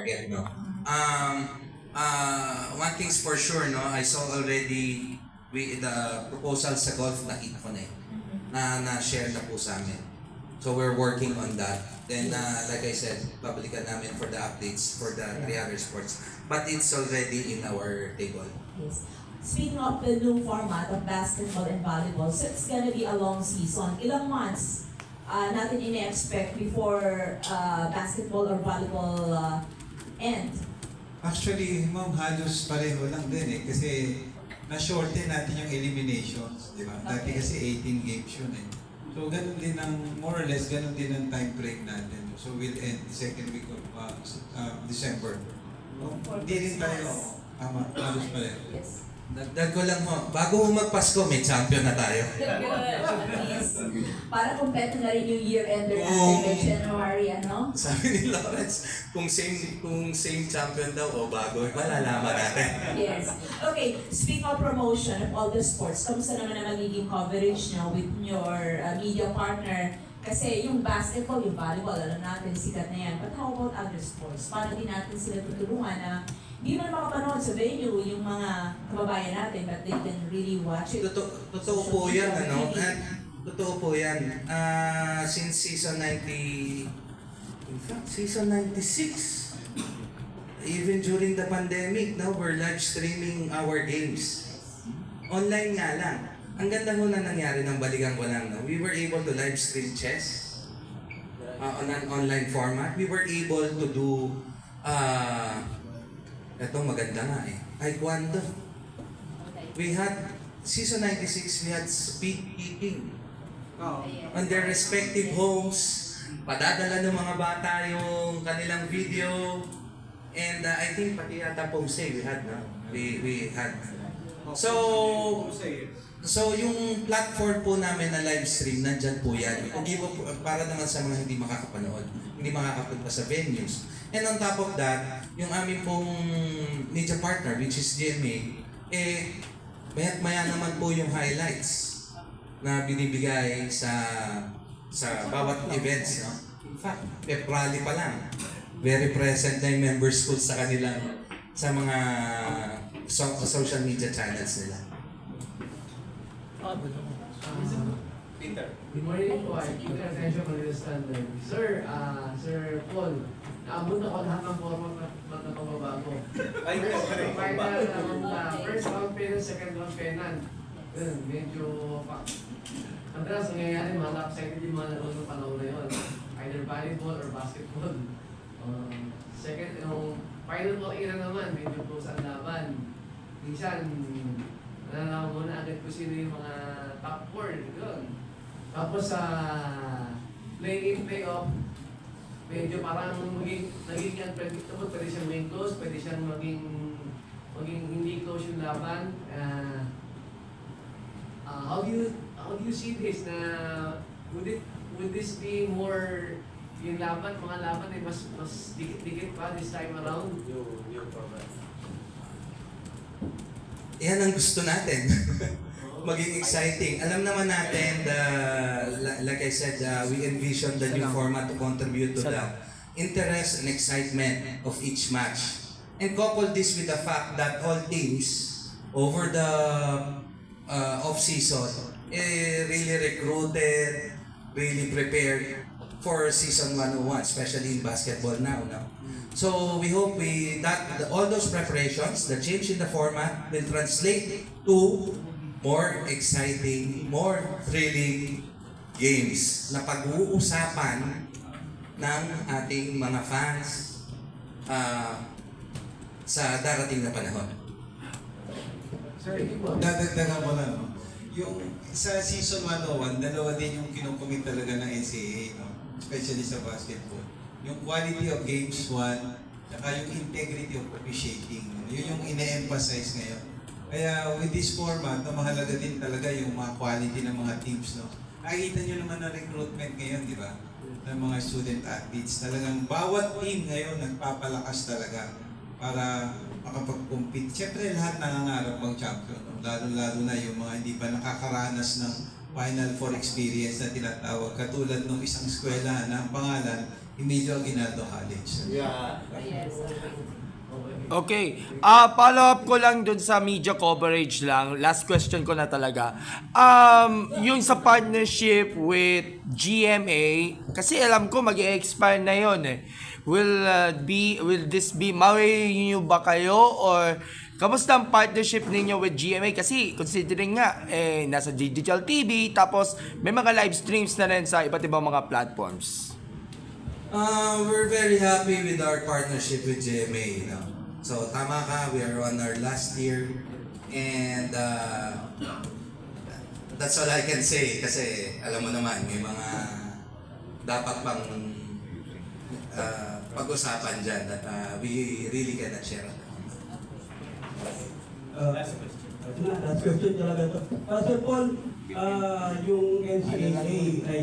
target, no? One thing's for sure, no? I saw already the proposal sa golf, nakita ko na eh. Na-share na po sa amin. So we're working on that. Then, like I said, publican namin for the updates for the 3 other sports. But it's already in our table. Yes. Speaking of the new format of basketball and volleyball, so it's gonna be a long season. Ilang months natin ini-expect before basketball or volleyball end? Actually, ma'am, halos pareho lang din eh. Kasi na-shorten natin yung eliminations, di ba? Dati kasi 18 games yun eh. So, ganun din ang, more or less, ganun din ang time break natin. So, we'll end the second week of December. So, hindi rin tayo, halos pareho. Yes. Dagdag ko lang ho, bago magpasko, may champion na tayo. Yes. Para kumpleto na rin yung year-ender natin by January, ano? Sabi ni Lawrence, kung same champion daw o bago, malalaman natin. Yes. Okay, speaking of promotion of all the sports, kamusta naman ang magiging coverage nyo with your media partner? Kasi yung basketball, yung volleyball, alam natin, sikat na yan. But how about other sports? Paano din natin sila tutulungan na hindi man makapanood sa venue yung mga kababayan natin, but they can really watch it? Totoo po yan, ano? Totoo po yan. Since season 90, in fact, season 96, even during the pandemic, now we're live streaming our games. Online nga lang. Ang ganda ho na nangyari ng balikan ko lang, no? We were able to live stream chess on an online format. We were able to do, ito maganda nga eh, taekwondo. We had, season 96, we had speed kicking on their respective homes. Padadala ng mga bata yung kanilang video. And I think pati yata Pomsey we had, no? We had. So yung platform po namin na live stream, nandyan po yan. Para naman sa mga hindi makakapanood, hindi makakapunta sa venues. And on top of that, yung aming pong media partner, which is GMA, maya't maya naman po yung highlights na binibigay sa bawat events. No? In fact, pep rally pa lang. Very present na yung member schools sa kanilang, sa mga social media channels nila. Peter. Good morning po. I keep the attention Manila Standard. Sir, Sir Paul, naabot ako lahat ng format na pagbabago. Ay, Final naman first round penal, second round penal. Medyo madalas nangyayari, mga lopsided yung mga naroon ng panahon na yun. Either volleyball or basketball. Second, yung final po era naman, medyo close ang laban. Minsan, nalalaman mo na agad kung sino yung mga top 4. Yun. Tapos sa play-in, play-off, medyo parang naging unpredictable. Pwede siyang maging close, pwede siyang maging hindi close yung laban. How do you see this na would this be more yung laban, mga laban ay mas dikit-dikit pa this time around? Yung format. Yan ang gusto natin. Maging exciting. Alam naman natin, like I said, we envision the new format to contribute to the interest and excitement of each match. And couple this with the fact that all teams over the off-season really recruited, really prepared for season 101, especially in basketball now. No? So we hope that all those preparations, the change in the format will translate to more exciting, more thrilling games na pag-uusapan ng ating mga fans sa darating na panahon. Sir, dadagdagan ko na, no? Yung sa season 101, dalawa din yung kinukumit talaga ng NCAA, no? Especially sa basketball. Yung quality of games, one, saka yung integrity of officiating. No? Yun yung ine-emphasize ngayon. Kaya with this format, mahalaga din talaga yung mga quality ng mga teams. No? Nakikita nyo naman na recruitment ngayon, di ba? Ng mga student athletes. Talagang bawat team ngayon nagpapalakas talaga para makapag-compete. Siyempre lahat nangangarap ng champion. No? Lalo-lalo na yung mga hindi pa nakakaranas ng Final Four experience na tinatawag. Katulad ng isang eskwela na ang pangalan Emilio Aguinaldo College. Yeah. Yes. Okay. Follow up ko lang dun sa media coverage lang. Last question ko na talaga. Yung sa partnership with GMA, kasi alam ko mag-expire na yon eh. Will this be mauwi nyo ba kayo or kamusta ang partnership ninyo with GMA? Kasi considering nga nasa digital TV tapos may mga live streams na rin sa iba't ibang mga platforms. We're very happy with our partnership with GMA. No? So, tama ka, we are on our last year. And that's all I can say. Kasi, alam mo naman, may mga dapat pang pag-usapan dyan that we really cannot share. Last question talaga to. Sir Paul, yung NCAA ay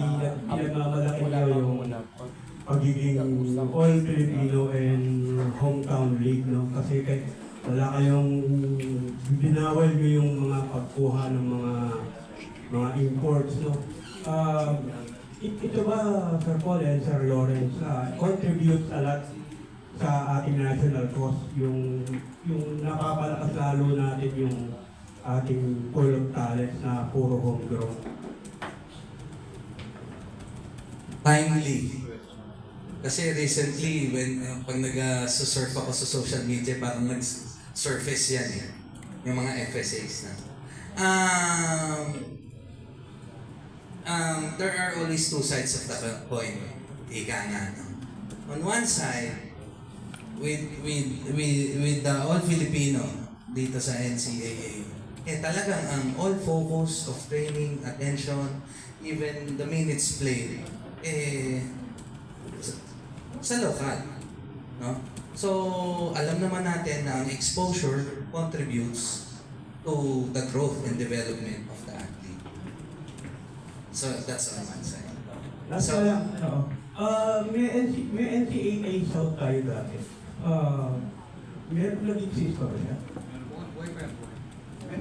pinagmamalaki niyo yung pagiging all-Filipino and hometown league, no? Kasi wala kayong binawal niyo yung mga pagkuha ng mga imports, no? Ito ba, Sir Paul and Sir Lawrence, contributes a lot sa ating national cause, yung napapalakas lalo natin yung ating pool of talent na puro homegrown. Timely. Kasi recently, pag nag-surf ako sa social media, parang nag-surface yan eh. Yung mga FSAs na. There are always two sides of the coin. Ika nga, no? On one side, with the all Filipino dito sa NCAA, talagang ang all focus of training, attention, even the minutes played, sa lokal, no? So, alam naman natin na ang exposure contributes to the growth and development of the athlete. So, that's on one side. Last So- na lang, may NCAA South tayo dati. Meron nag-exist pa ba siya?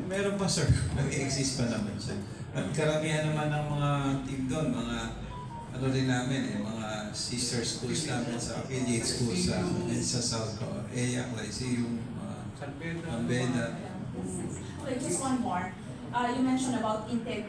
Meron pa, sir. Nag-exist pa naman, sir. At karamihan naman ng mga team doon, mga ano rin namin mga sister schools namin sa affiliate schools sa South Area, Lyceum, Ambeda. Okay, just one more. You mentioned about integrity.